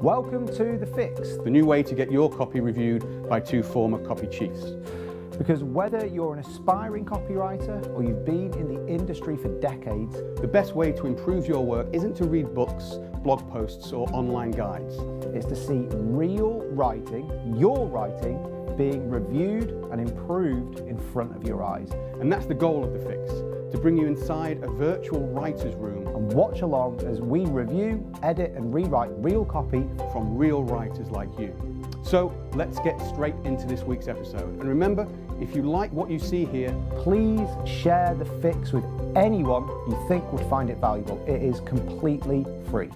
Welcome to The Fix, the new way to get your copy reviewed by two former copy chiefs. because whether you're an aspiring copywriter or you've been in the industry for decades, The best way to improve your work isn't to read books, blog posts, or online guides. it's to see real writing, your writing, being reviewed and improved in front of your eyes. And that's the goal of The Fix, to bring you inside a virtual writer's room And watch along as we review, edit and rewrite real copy. from real writers like you. So let's get straight into this week's episode. And remember, if you like what you see here, Please share The Fix with anyone you think would find it valuable. It is completely free.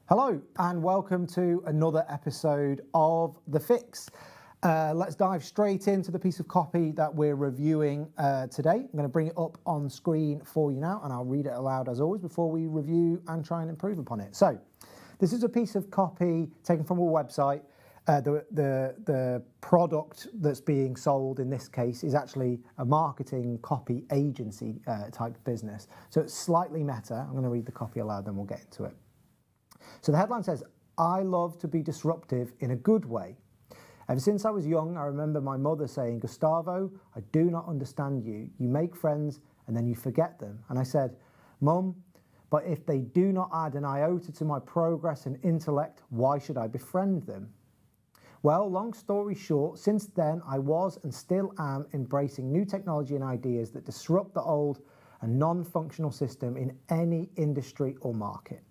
Hello and welcome to another episode of The Fix. Let's dive straight into the piece of copy that we're reviewing today. I'm going to bring it up on screen for you now and I'll read it aloud as always before we review and try and improve upon it. So this is a piece of copy taken from a website. The product that's being sold in this case is actually a marketing copy agency type business. So it's slightly meta. I'm going to read the copy aloud, then we'll get into it. So the headline says, "I love to be disruptive in a good way. Ever since I was young, I remember my mother saying, 'Gustavo, I do not understand you. You make friends and then you forget them.' And I said, 'Mum, but if they do not add an iota to my progress and intellect, why should I befriend them?' Well, long story short, since then I was and still am embracing new technology and ideas that disrupt the old and non-functional system in any industry or market."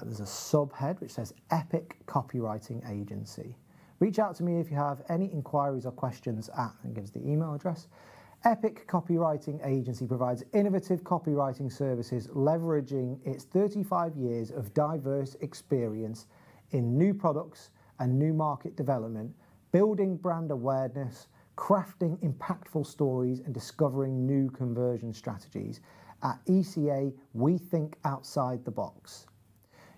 There's a subhead which says Epic Copywriting Agency. Reach out to me if you have any inquiries or questions at, and gives the email address. Epic Copywriting Agency provides innovative copywriting services leveraging its 35 years of diverse experience in new products and new market development, building brand awareness, crafting impactful stories and discovering new conversion strategies. At ECA, we think outside the box.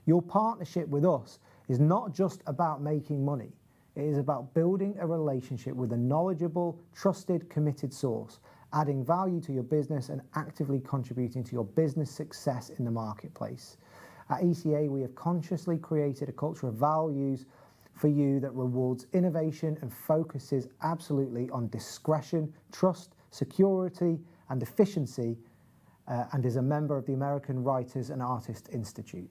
Your partnership with us is not just about making money. It is about building a relationship with a knowledgeable, trusted, committed source, adding value to your business and actively contributing to your business success in the marketplace. At ECA, we have consciously created a culture of values for you that rewards innovation and focuses absolutely on discretion, trust, security, and efficiency, and is a member of the American Writers and Artists Institute.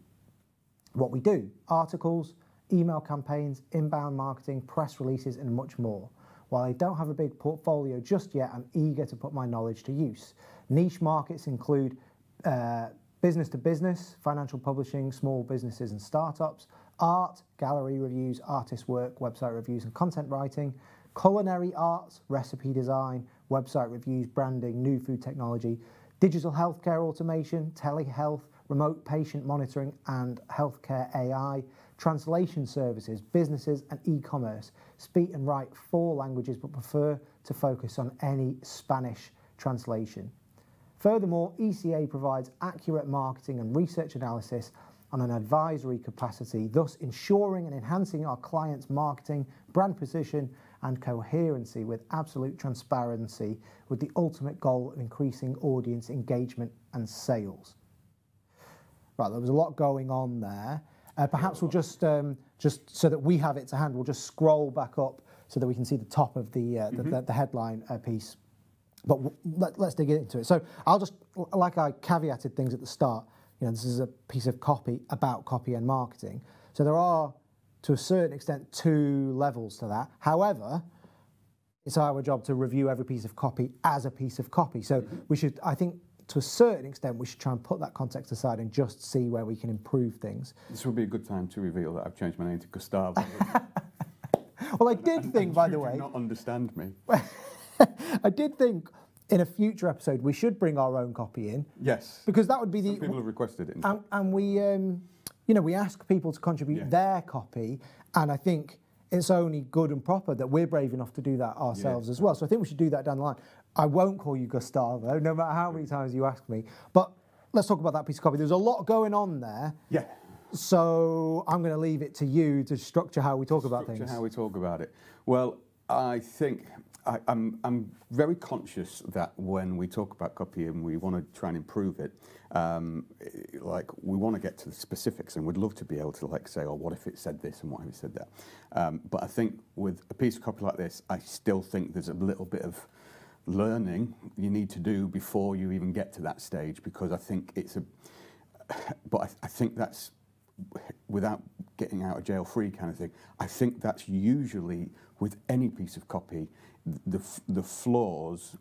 What we do: articles, email campaigns, inbound marketing, press releases, and much more. While I don't have a big portfolio just yet, I'm eager to put my knowledge to use. Niche markets include business to business, financial publishing, small businesses and startups, art, gallery reviews, artist work, website reviews and content writing, culinary arts, recipe design, website reviews, branding, new food technology, digital healthcare automation, telehealth, remote patient monitoring and healthcare AI, translation services, businesses and e-commerce. Speak and write 4 languages but prefer to focus on any Spanish translation. Furthermore, ECA provides accurate marketing and research analysis on an advisory capacity, thus ensuring and enhancing our clients' marketing, brand position and coherency with absolute transparency, with the ultimate goal of increasing audience engagement and sales. Right, there was a lot going on there. Perhaps we'll just so that we have it to hand, we'll just scroll back up so that we can see the top of the headline piece. But let's dig into it. So I'll just, like I caveated things at the start, this is a piece of copy about copy and marketing. So there are, to a certain extent, 2 levels to that. However, it's our job to review every piece of copy as a piece of copy. So we should, I think, to a certain extent, we should try and put that context aside and just see where we can improve things. this would be a good time to reveal that I've changed my name to Gustavo. Well, I did think, by the way, You do not understand me. I did think in a future episode we should bring our own copy in. Yes. Because that would be Some people have requested it. And we ask people to contribute their copy, and I think it's only good and proper that we're brave enough to do that ourselves as well. So I think we should do that down the line. I won't call you Gustavo, no matter how many times you ask me. But let's talk about that piece of copy. There's a lot going on there. Yeah. So I'm going to leave it to you to structure how we talk about things. How we talk about it. Well, I think I'm very conscious that when we talk about copy and we want to try and improve it, like we want to get to the specifics, and we'd love to be able to like say, oh, what if it said this and what if it said that? But I think with a piece of copy like this, I still think there's a little bit of learning you need to do before you even get to that stage, because I think it's I think that's, without getting out of jail free kind of thing, I think that's usually with any piece of copy, the flaws.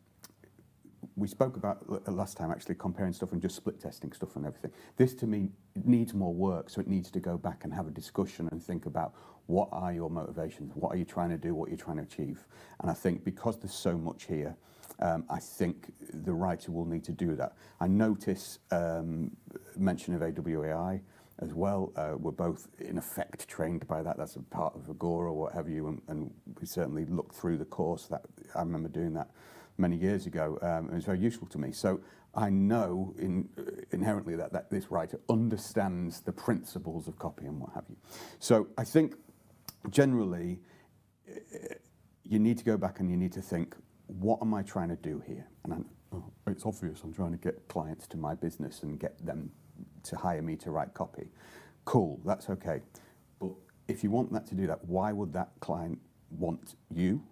We spoke about last time actually comparing stuff and just split testing stuff and everything. This to me needs more work, so it needs to go back and have a discussion and think about what are your motivations, what are you trying to do, what you're trying to achieve. And I think because there's so much here, I think the writer will need to do that. I notice mention of AWAI as well. We're both in effect trained by that. That's a part of Agora or what have you, and we certainly looked through the course. That I remember doing that many years ago. It was very useful to me. So I know inherently that this writer understands the principles of copy and what have you. So I think generally you need to go back and you need to think, what am I trying to do here? And it's obvious I'm trying to get clients to my business and get them to hire me to write copy. Cool, that's okay. But if you want that to do that, why would that client want you?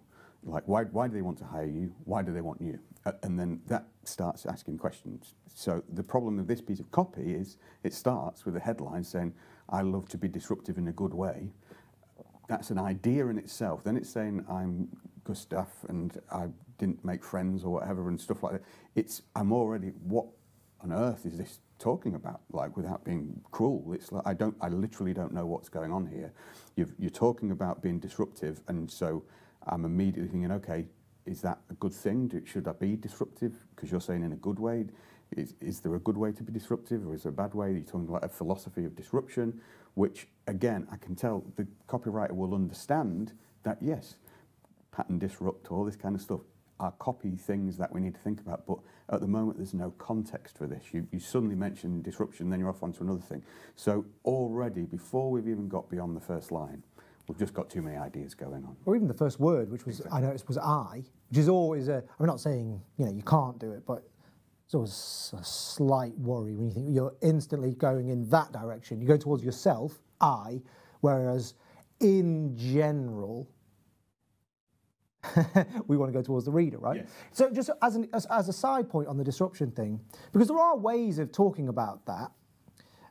Like, why do they want to hire you? Why do they want you? And then that starts asking questions. So the problem with this piece of copy is it starts with a headline saying, I love to be disruptive in a good way. That's an idea in itself. Then it's saying, I'm Gustav and I didn't make friends or whatever and stuff like that. I'm already, what on earth is this talking about? Like, without being cruel, it's like, I literally don't know what's going on here. You're talking about being disruptive, and so I'm immediately thinking, okay, is that a good thing? Should I be disruptive? Because you're saying in a good way. Is there a good way to be disruptive, or is there a bad way? You're talking about a philosophy of disruption, which, again, I can tell the copywriter will understand that, yes, pattern disrupt, all this kind of stuff are copy things that we need to think about. But at the moment, there's no context for this. You suddenly mention disruption, then you're off onto another thing. So already, before we've even got beyond the first line, we've just got too many ideas going on. Or even the first word, which was, exactly. I noticed, was I, which is always I'm not saying, you can't do it, but it's always a slight worry when you think you're instantly going in that direction. You go towards yourself, I, whereas in general, we want to go towards the reader, right? Yes. So just as a side point on the disruption thing, because there are ways of talking about that,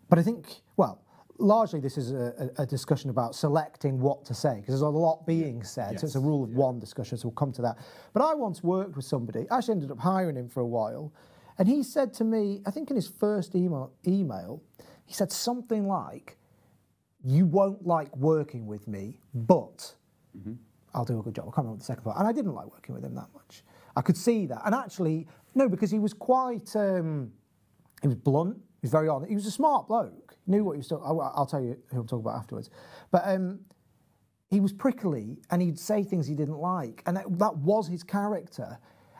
but I think, well, largely this is a discussion about selecting what to say, because there's a lot being said, yes. So it's a rule of one discussion, so we'll come to that. But I once worked with somebody, I actually ended up hiring him for a while, and he said to me, I think in his first email, he said something like, you won't like working with me, but I'll do a good job. I can't remember the second part. And I didn't like working with him that much. I could see that. And actually, no, because he was quite, he was blunt, he was very honest. He was a smart bloke. He knew what he was talking about. I'll tell you who I'm talking about afterwards. But he was prickly, and he'd say things he didn't like. And that was his character.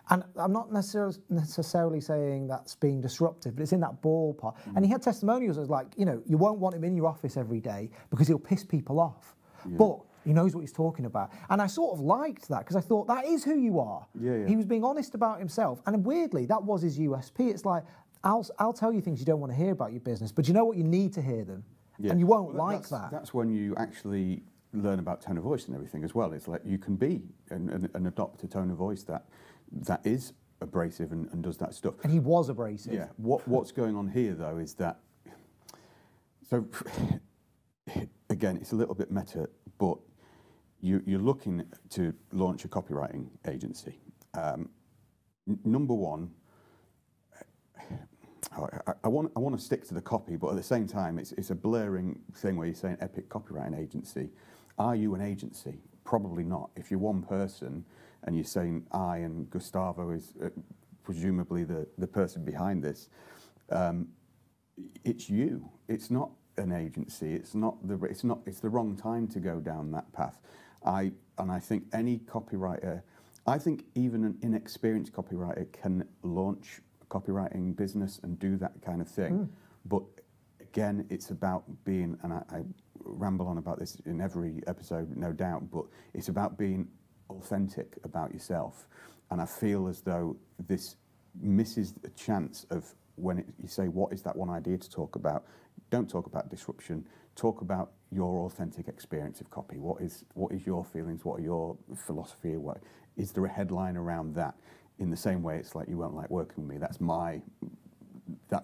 And I'm not necessarily saying that's being disruptive, but it's in that ballpark. And he had testimonials as like, you won't want him in your office every day because he'll piss people off. Yeah. But he knows what he's talking about. And I sort of liked that, because I thought, that is who you are. Yeah. He was being honest about himself. And weirdly, that was his USP. It's like, I'll tell you things you don't want to hear about your business, but you know what? You need to hear them. Yeah. And you won't like that. That's when you actually learn about tone of voice and everything as well. It's like you can be and adopt a tone of voice that is abrasive and does that stuff. And he was abrasive. Yeah. What's going on here, though, is that... So, again, it's a little bit meta, but you're looking to launch a copywriting agency. Number one, I want to stick to the copy, but at the same time, it's a blurring thing where you're saying epic copywriting agency. Are you an agency? Probably not. If you're one person and you're saying I and Gustavo is presumably the person behind this, it's you. It's not an agency. It's the wrong time to go down that path. I think any copywriter, I think even an inexperienced copywriter can launch a copywriting business and do that kind of thing. But again, it's about being, and I ramble on about this in every episode, no doubt, but it's about being authentic about yourself. And I feel as though this misses a chance of when you say, what is that one idea to talk about? Don't talk about disruption. Talk about your authentic experience of copy. What is your feelings? What are your philosophy? What is there a headline around that? In the same way, it's like you won't like working with me. That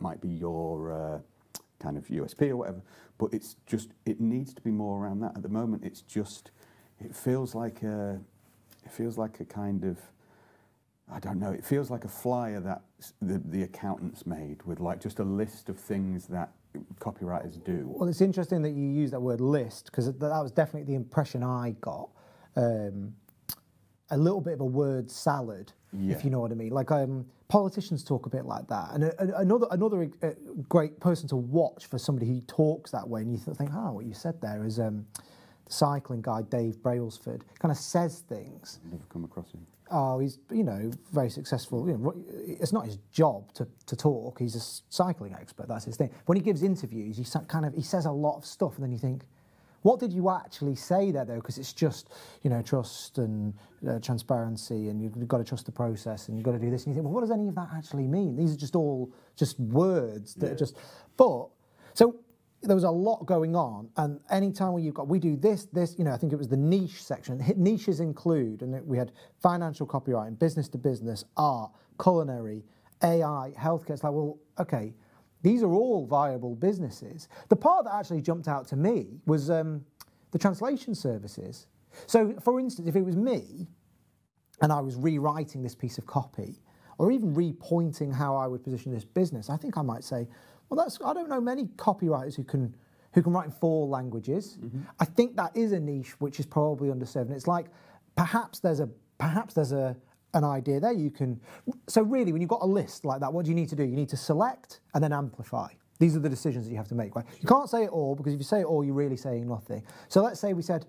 might be your kind of USP or whatever. But it's just, it needs to be more around that. At the moment, it feels like a kind of, I don't know, it feels like a flyer that the accountants made with like just a list of things that copywriters do. Well, it's interesting that you use that word list, because that was definitely the impression I got. A little bit of a word salad, if you know what I mean. Like politicians talk a bit like that. And another great person to watch for somebody who talks that way, and you think, what you said there is the cycling guy, Dave Brailsford, kind of says things. Never come across him. Oh, he's, very successful. It's not his job to talk. He's a cycling expert. That's his thing. When he gives interviews, he says a lot of stuff, and then you think, what did you actually say there, though? Because it's just, trust and transparency, and you've got to trust the process, and you've got to do this. And you think, well, what does any of that actually mean? These are just all just words that are just. But so there was a lot going on, and any time we do this, I think it was the niche section. Niches include, and we had financial copywriting, business to business, art, culinary, AI, healthcare. It's like, well, okay, these are all viable businesses. The part that actually jumped out to me was the translation services. So, for instance, if it was me and I was rewriting this piece of copy, or even repointing how I would position this business, I think I might say, well, I don't know many copywriters who can write in 4 languages. Mm-hmm. I think that is a niche which is probably underserved. And it's like perhaps there's an idea there you can. So really, when you've got a list like that, what do you need to do? You need to select and then amplify. These are the decisions that you have to make. Right? You can't say it all, because if you say it all, you're really saying nothing. So let's say we said,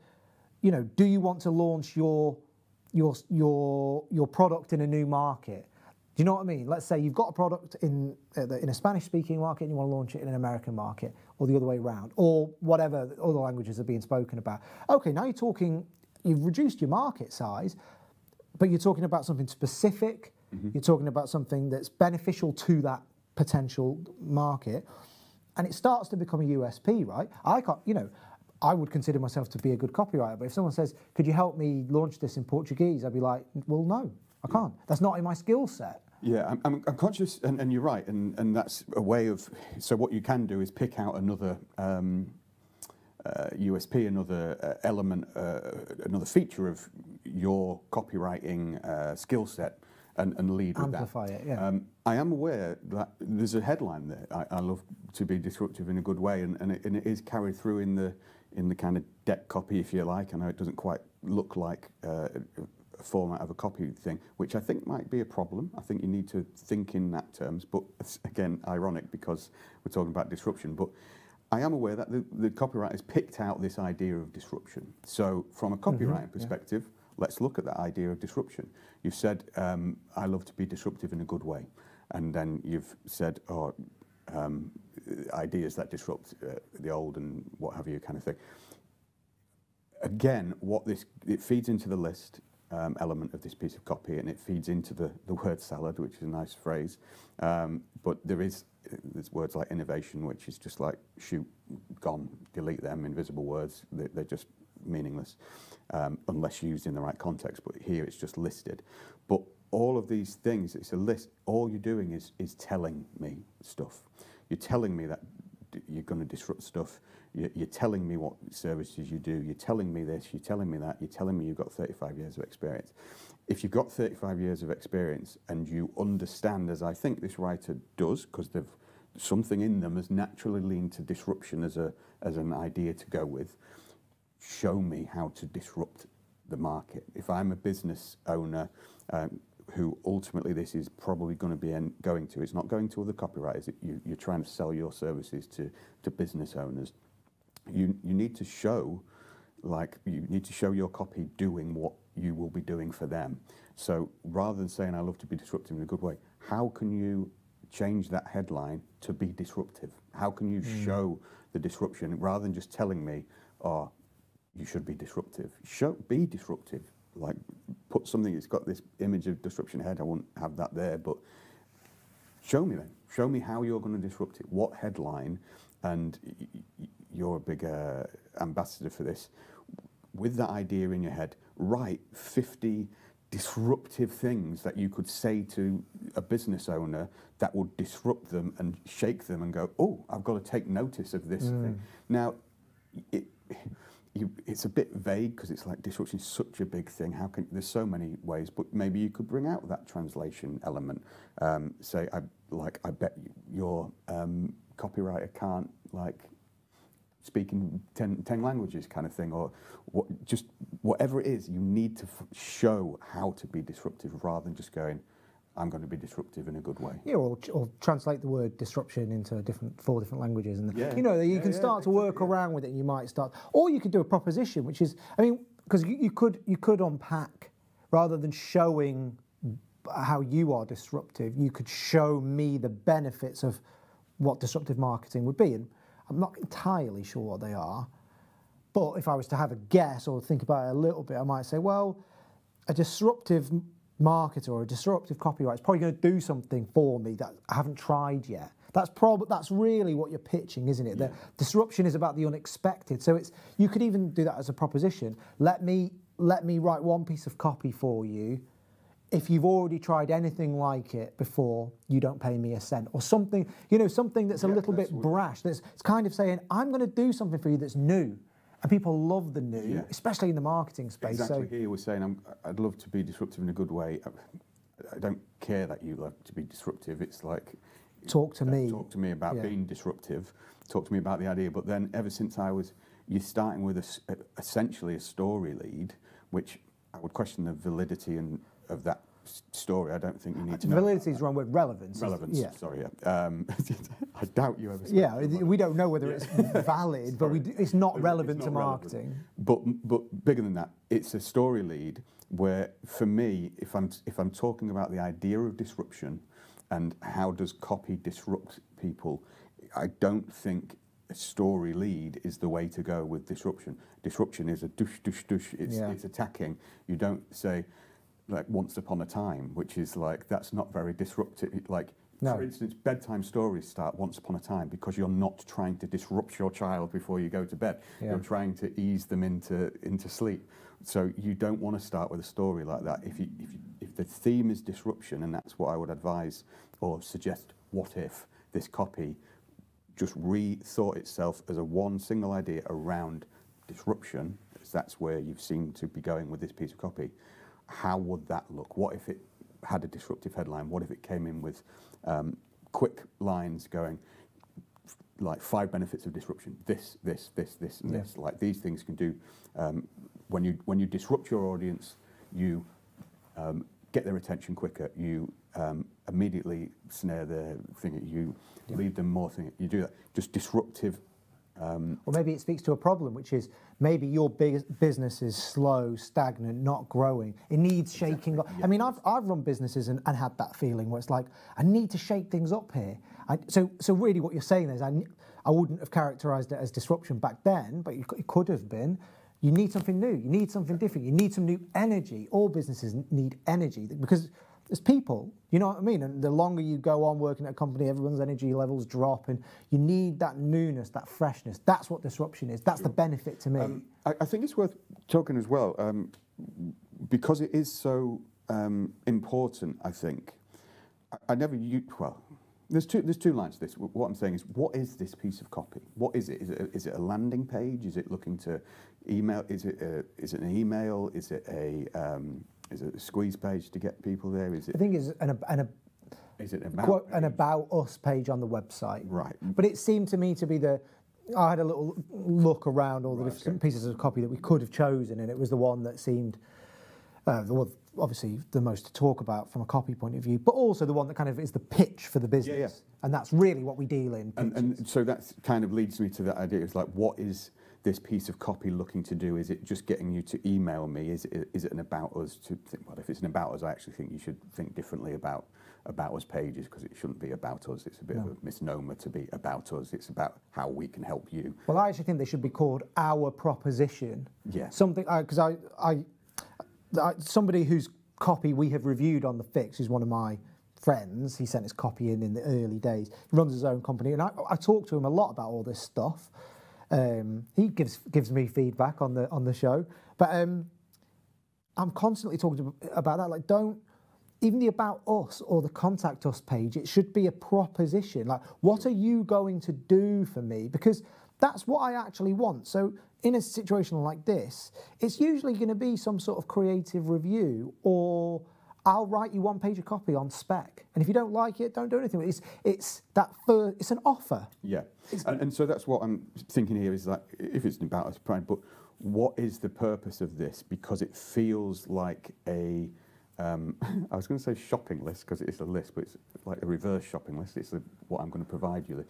do you want to launch your product in a new market? Do you know what I mean? Let's say you've got a product in a Spanish-speaking market and you want to launch it in an American market, or the other way around, or whatever other languages are being spoken about. Okay, now you've reduced your market size, but you're talking about something specific. Mm-hmm. You're talking about something that's beneficial to that potential market, and it starts to become a USP, right? I would consider myself to be a good copywriter, but if someone says, could you help me launch this in Portuguese? I'd be like, well, no, I can't. That's not in my skill set. Yeah, I'm conscious, and you're right, and that's a way of. So what you can do is pick out another USP, another element, another feature of your copywriting skill set, and lead with that. Amplify it. Yeah. I am aware that there's a headline there. I love to be disruptive in a good way, and it is carried through in the kind of deck copy, if you like. I know it doesn't quite look like format of a copy thing, which I think might be a problem. I think you need to think in that terms, but it's, again, ironic because we're talking about disruption. But I am aware that the copywriters picked out this idea of disruption. So from a copywriting perspective, let's look at that idea of disruption. You've said, I love to be disruptive in a good way. And then you've said, ideas that disrupt the old and what have you kind of thing. Again, it feeds into the list element of this piece of copy, and it feeds into the word salad, which is a nice phrase. But there's words like innovation, which is just like shoot, gone, delete them, invisible words. They're just meaningless unless used in the right context. But here it's just listed. But all of these things, it's a list. All you're doing is telling me stuff. You're telling me that you're going to disrupt stuff. You're telling me what services you do. You're telling me this. You're telling me that. You're telling me you've got 35 years of experience. If you've got 35 years of experience and you understand, as I think this writer does, because something in them has naturally leaned to disruption as an idea to go with, show me how to disrupt the market. If I'm a business owner who ultimately this is probably going to be going to, it's not going to other copywriters. You're trying to sell your services to business owners. You need to show, your copy doing what you will be doing for them. So rather than saying I love to be disruptive in a good way, how can you change that headline to be disruptive? How can you show the disruption rather than just telling me, you should be disruptive? Be disruptive. like put something that's got this image of disruption ahead. I won't have that there, but show me then. Show me how you're going to disrupt it. What headline, and you're a big ambassador for this. With that idea in your head, write 50 disruptive things that you could say to a business owner that would disrupt them and shake them and go, oh, I've got to take notice of this thing. Now, it's a bit vague because it's like disruption is such a big thing. There's so many ways, but maybe you could bring out that translation element. Say, I bet your copywriter can't speak in 10 languages kind of thing, or just whatever it is, you need to show how to be disruptive rather than just going, I'm going to be disruptive in a good way. Yeah, or translate the word disruption into 4 different languages, and you can start to work around with it. And you might start, or you could do a proposition, which is, because you could unpack rather than showing how you are disruptive. You could show me the benefits of what disruptive marketing would be, and I'm not entirely sure what they are. But if I was to have a guess or think about it a little bit, I might say, well, a disruptive marketer or a disruptive copywriter is probably going to do something for me that I haven't tried yet. That's really what you're pitching, isn't it? Yeah. The disruption is about the unexpected. So you could even do that as a proposition. Let me write one piece of copy for you. If you've already tried anything like it before, you don't pay me a cent, or something. Something that's a little bit brash. It's kind of saying, I'm going to do something for you that's new. And people love the new, especially in the marketing space. Exactly. Here we're saying, I'd love to be disruptive in a good way. I don't care that you love to be disruptive. It's like, talk to me. Talk to me about being disruptive. Talk to me about the idea. But then, ever since you're starting with essentially a story lead, which I would question the validity of that story. I don't think you need to know. Validity is the wrong word. Relevance. Relevance. Sorry. I doubt you ever. Yeah, we don't know whether it's valid, but it's not relevant to marketing. Relevant. But bigger than that, it's a story lead where, for me, if I'm talking about the idea of disruption and how does copy disrupt people, I don't think a story lead is the way to go with disruption. Disruption is a douche. It's attacking. You don't say, like, once upon a time, which is like, that's not very disruptive. For instance, bedtime stories start once upon a time because you're not trying to disrupt your child before you go to bed. Yeah. You're trying to ease them into sleep. So you don't want to start with a story like that. If the theme is disruption, and that's what I would advise or suggest, what if this copy just rethought itself as one single idea around disruption, because that's where you seem to be going with this piece of copy. How would that look? What if it had a disruptive headline? What if it came in with quick lines going, like 5 benefits of disruption? This, and this. Like, these things can do. When you disrupt your audience, you get their attention quicker. You immediately snare their thing. You lead them more. You do that. Just disruptive. Or maybe it speaks to a problem, which is maybe your business is slow, stagnant, not growing. It needs shaking up. Yeah. I've run businesses and had that feeling where it's like, I need to shake things up here. So really what you're saying is, I wouldn't have characterised it as disruption back then, but it could have been. You need something new. You need something different. You need some new energy. All businesses need energy because as people, you know what I mean? And the longer you go on working at a company, everyone's energy levels drop, and you need that newness, that freshness. That's what disruption is. That's the benefit to me. I think it's worth talking as well, because it is so important, I think. There's two lines to this. What I'm saying is, what is this piece of copy? What is it? Is it a landing page? Is it looking to email? Is it an email? Is it a squeeze page to get people there? I think it's an about us page on the website. Right. But it seemed to me to be I had a little look around all the different pieces of copy that we could have chosen, and it was the one that seemed obviously the most to talk about from a copy point of view, but also the one that kind of is the pitch for the business. Yeah. And that's really what we deal in. And so that kind of leads me to that idea. It's like, what is this piece of copy looking to do? Is it just getting you to email me? Is it an about us to think, well, if it's an about us, I actually think you should think differently about us pages, because it shouldn't be about us. It's a bit of a misnomer to be about us. It's about how we can help you. Well, I actually think they should be called our proposition. Yeah. Something, because somebody whose copy we have reviewed on The Fix, who's one of my friends, he sent his copy in the early days. He runs his own company, and I talk to him a lot about all this stuff. He gives me feedback on the show, but I'm constantly talking about that. Like, don't even the About Us or the Contact Us page. It should be a proposition. Like, what are you going to do for me? Because that's what I actually want. So in a situation like this, it's usually going to be some sort of creative review, or I'll write you one page of copy on spec. And if you don't like it, don't do anything. It's an offer. Yeah, and so that's what I'm thinking here is that if it's About Us Prime, but what is the purpose of this? Because it feels like a, I was going to say shopping list, because it's a list, but it's like a reverse shopping list. It's what I'm going to provide you with.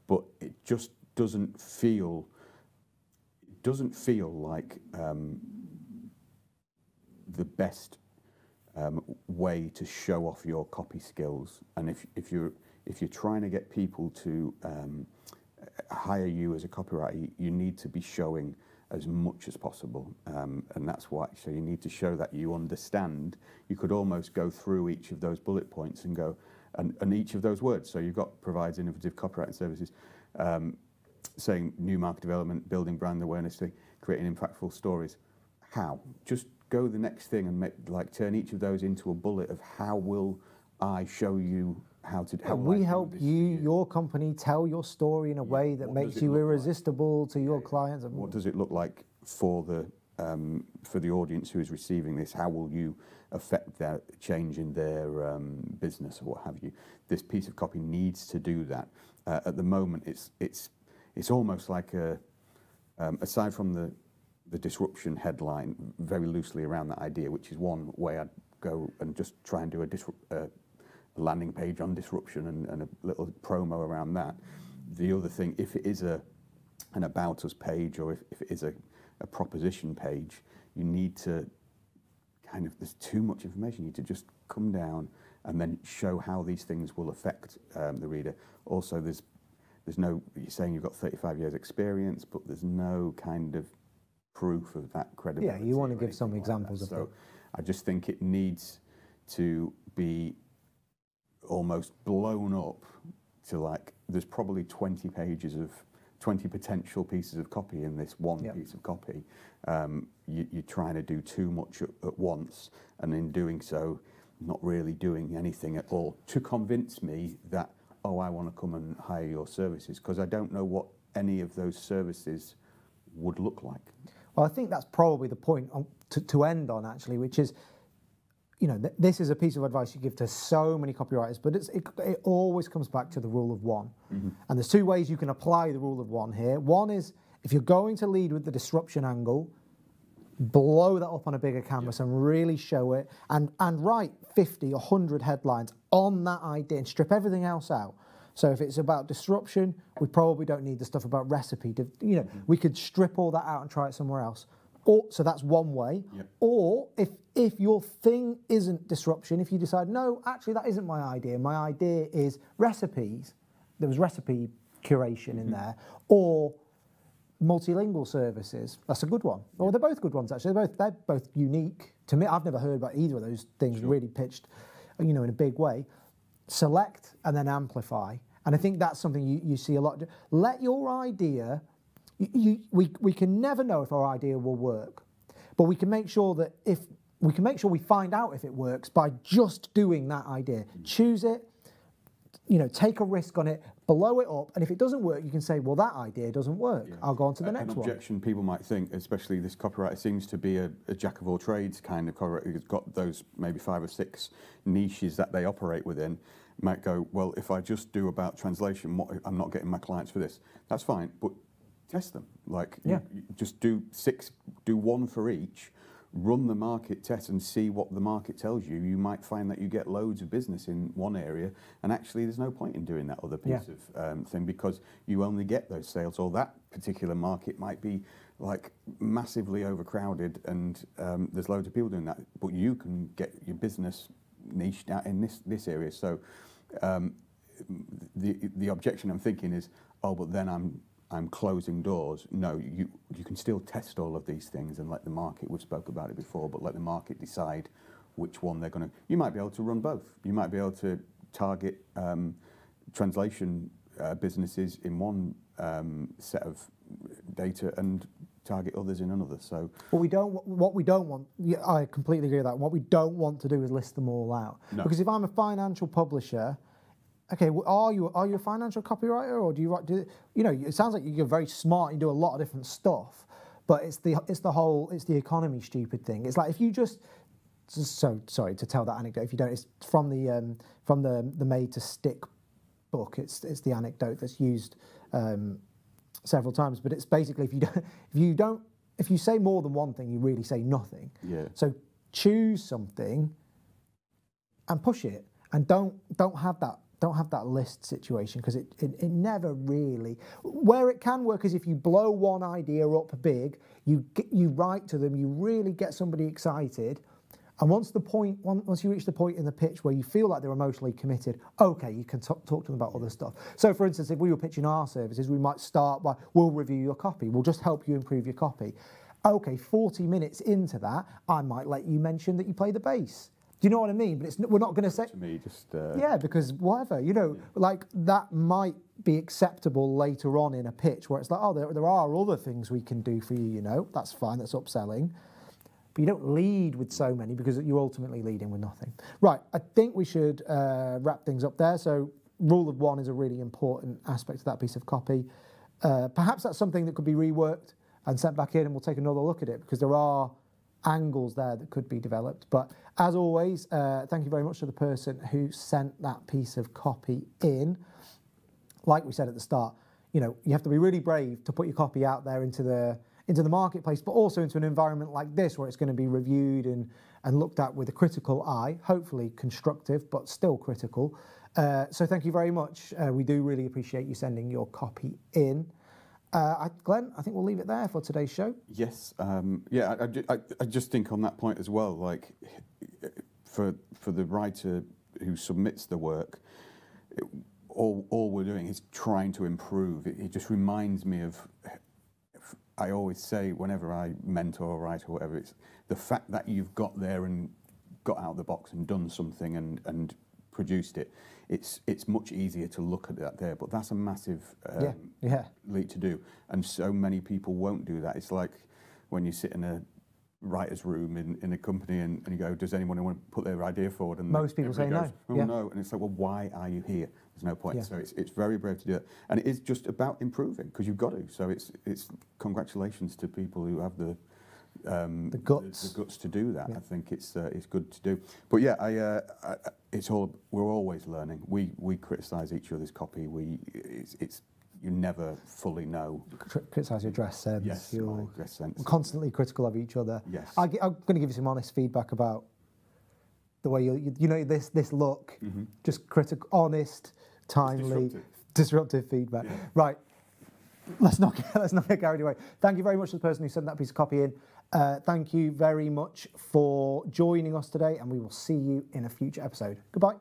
But it just doesn't feel like the best way to show off your copy skills. And if you're trying to get people to hire you as a copywriter, you need to be showing as much as possible, and that's why. So you need to show that you understand. You could almost go through each of those bullet points and go, and each of those words. So you've got provides innovative copywriting services, saying new market development, building brand awareness, creating impactful stories. How? Just go the next thing and turn each of those into a bullet of how will I show you how to. How we help you, your company, tell your story in a way that makes you irresistible to your clients. What does it look like for the audience who is receiving this? How will you affect their change in their business or what have you? This piece of copy needs to do that. At the moment, it's almost like aside from the disruption headline, very loosely around that idea, which is one way I'd go and just try and do a landing page on disruption and a little promo around that. The other thing, if it is an About Us page, or if it is a proposition page, you need to there's too much information. You need to just come down and then show how these things will affect the reader. Also, there's no, you're saying you've got 35 years experience, but there's no kind of proof of that credibility. Yeah, you want to give some examples of that. So I just think it needs to be almost blown up to there's probably 20 potential pieces of copy in this one piece of copy. You're trying to do too much at once, and in doing so, not really doing anything at all to convince me that, oh, I want to come and hire your services, because I don't know what any of those services would look like. Well, I think that's probably the point to end on, actually, which is, this is a piece of advice you give to so many copywriters, but it always comes back to the rule of one. Mm-hmm. And there's two ways you can apply the rule of one here. One is, if you're going to lead with the disruption angle, blow that up on a bigger canvas and really show it, and write 50 or 100 headlines on that idea and strip everything else out. So if it's about disruption, we probably don't need the stuff about recipe. We could strip all that out and try it somewhere else. So that's one way. Yep. Or if your thing isn't disruption, if you decide, no, actually that isn't my idea is recipes, there was recipe curation in there, or multilingual services, that's a good one. Or they're both good ones, actually. They're both unique. To me, I've never heard about either of those things really pitched, in a big way. Select and then amplify. And I think that's something you see a lot. Let your idea, we can never know if our idea will work, but we can make sure that we find out if it works by just doing that idea. Choose it, take a risk on it, blow it up, and if it doesn't work, you can say, well, that idea doesn't work. Yeah. I'll go on to the next one. An objection people might think, especially this copywriter seems to be a jack of all trades kind of copywriter who's got those maybe 5 or 6 niches that they operate within, might go, well, if I just do about translation, I'm not getting my clients for this. That's fine, but test them. You just do 6, do 1 for each, run the market test and see what the market tells you. You might find that you get loads of business in one area, and actually there's no point in doing that other piece of thing, because you only get those sales, or that particular market might be massively overcrowded and there's loads of people doing that, but you can get your business niched out in this area. So the objection I'm thinking is, oh, but then I'm closing doors. No, you can still test all of these things and let the market, we've spoke about it before, but let the market decide which one they're going to. You might be able to run both. You might be able to target translation businesses in one set of data and target others in another. So what we don't want, yeah, I completely agree with that. What we don't want to do is list them all out. No. Because if I'm a financial publisher, okay, well, are you a financial copywriter, or do you write? It sounds like you're very smart. You do a lot of different stuff, but it's the economy stupid thing. It's like if you just. So sorry to tell that anecdote. If you don't, it's from the Made to Stick book. It's the anecdote that's used several times. But it's basically if you say more than one thing, you really say nothing. Yeah. So choose something and push it, and don't have that list situation, because it never really. Where it can work is if you blow one idea up big, you write to them, you really get somebody excited. And once you reach the point in the pitch where you feel like they're emotionally committed, okay, you can talk to them about other stuff. So, for instance, if we were pitching our services, we might start by, we'll review your copy. We'll just help you improve your copy. Okay, 40 minutes into that, I might let you mention that you play the bass. Do you know what I mean? But we're not going to say... To me, just... Yeah, because whatever, like that might be acceptable later on in a pitch where it's like, oh, there are other things we can do for you, that's fine, that's upselling. But you don't lead with so many, because you're ultimately leading with nothing. Right, I think we should wrap things up there. So rule of one is a really important aspect of that piece of copy. Perhaps that's something that could be reworked and sent back in, and we'll take another look at it, because there are angles there that could be developed. But as always, thank you very much to the person who sent that piece of copy in. Like we said at the start, you have to be really brave to put your copy out there into the marketplace, but also into an environment like this where it's going to be reviewed and looked at with a critical eye, hopefully constructive, but still critical. So thank you very much. We do really appreciate you sending your copy in. Glenn, I think we'll leave it there for today's show. Yes. I just think on that point as well, like for the writer who submits the work, all we're doing is trying to improve. It just reminds me of, I always say whenever I mentor or write or whatever, it's the fact that you've got there and got out of the box and done something and produced it. It's much easier to look at that there, but that's a massive leap to do. And so many people won't do that. It's like when you sit in a writer's room in a company and you go, does anyone want to put their idea forward? And most people say goes, no. Oh, no. And it's like, well, why are you here? There's no point. Yeah. So it's very brave to do it. And it is just about improving, because you've got to. So it's congratulations to people who have the guts to do that. Yeah. I think it's good to do. But yeah, we're always learning. We criticise each other's copy. You never fully know. Criticise your dress sense. Yes, you're dress sense. Constantly critical of each other. Yes. I'm going to give you some honest feedback about the way this look. Mm-hmm. Just critical, honest, timely, disruptive feedback. Yeah. Right. Let's not get carried away. Thank you very much to the person who sent that piece of copy in. Thank you very much for joining us today, and we will see you in a future episode. Goodbye.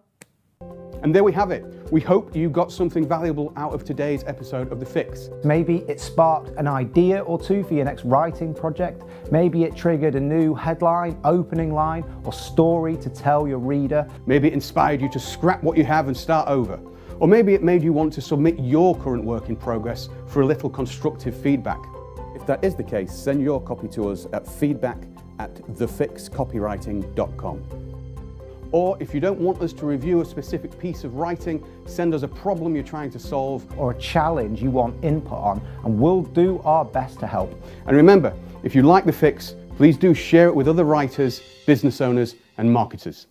And there we have it. We hope you got something valuable out of today's episode of The Fix. Maybe it sparked an idea or two for your next writing project. Maybe it triggered a new headline, opening line, or story to tell your reader. Maybe it inspired you to scrap what you have and start over. Or maybe it made you want to submit your current work in progress for a little constructive feedback. If that is the case, send your copy to us at feedback@thefixcopywriting.com. Or if you don't want us to review a specific piece of writing, send us a problem you're trying to solve. Or a challenge you want input on, and we'll do our best to help. And remember, if you like The Fix, please do share it with other writers, business owners, and marketers.